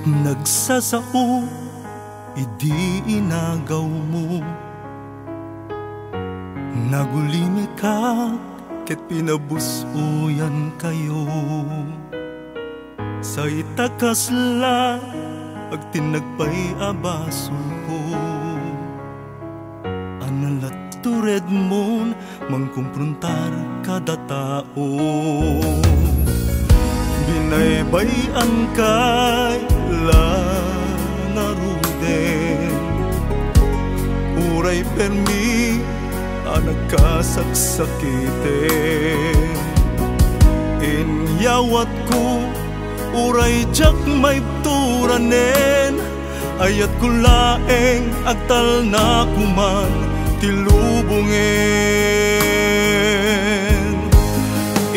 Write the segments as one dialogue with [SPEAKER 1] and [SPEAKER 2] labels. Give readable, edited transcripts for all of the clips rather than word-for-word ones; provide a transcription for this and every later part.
[SPEAKER 1] Nagsasao, idi inagaw mo. Nagulimi ka, ket pinabusuyan kayo. Sa itakasla, agtinagpay abasul ko. Analat tured mon, mangkumprontar kada tao. Binaybayan kay langaruden, uray permi nagkasaksakiten. Inyawat ko, uray jak may turanen, ayat ko laeng agtal na kuman tilubungen.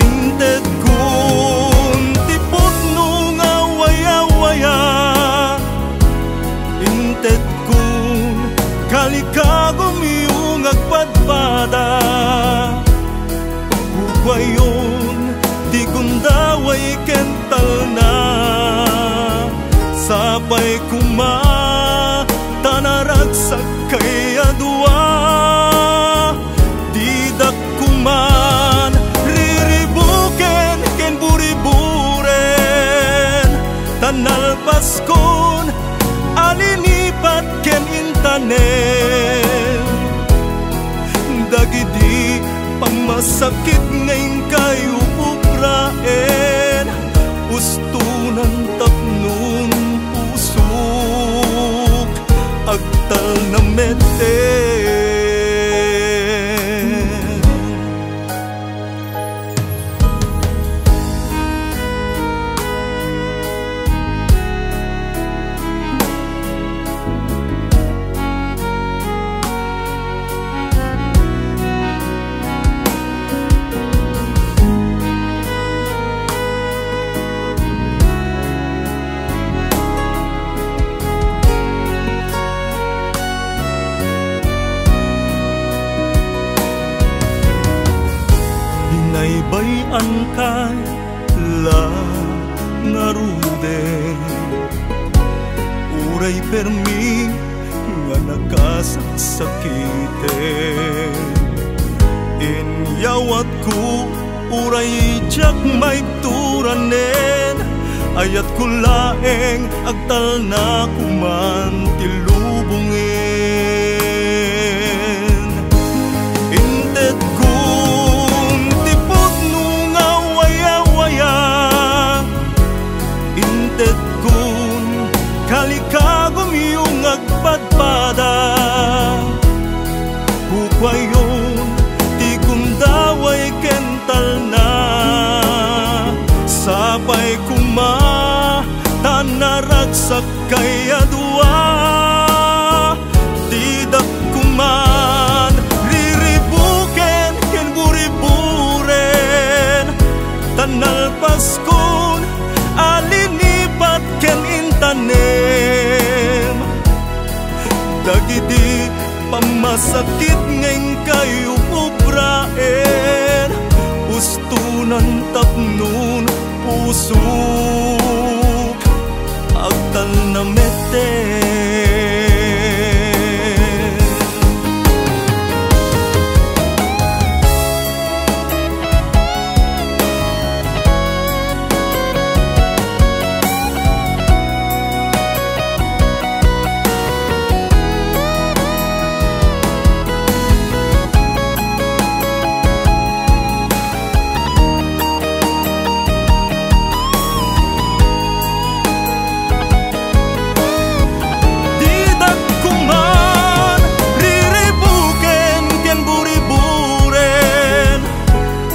[SPEAKER 1] Inted kun tipot nung awaya-waya, inted kun kalikagom yung agpadpada. Pagkukwayon, di kundaway kental na, sapay kuma tanaragsak kay adwa. Didak kuman riribuken ken buriburen, tanalpaskon alinipat ken intanen. Dagidi pamasakit ngayon kayo pupraen, ustunan tapnon pusok agtal na meten. Binaybayan kay langaruden, uray permi nga nagkasaksakiten. Inyawat ko, uray jak may turanen, ayat ko laeng agtal na kuman tilubungen. Inted kun tipot nung awaya-waya, inted kun kalikagom yung agpadpada. Kukwayon, di kundaway kental na, sapay kuma tanaragsak kay adwa. Didak kuman riribuken ken buriburen, tanalpaskon alinipat ken intanem. Dagidi pamasakit ngayon kayo pupraen, ustunan tapnon pusok agtal na meten.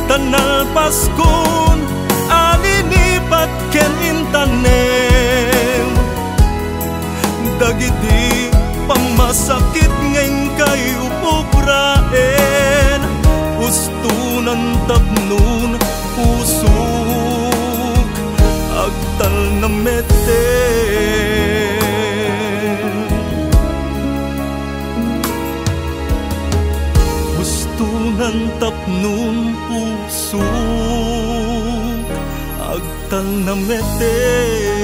[SPEAKER 1] Tanalpaskon alinipat ken intanem. Dagidi pamasakit ngayon kayo pupraen, ustunan tapnon pusok agtal na meten. Ustunan tapnon pusok agtal na meten.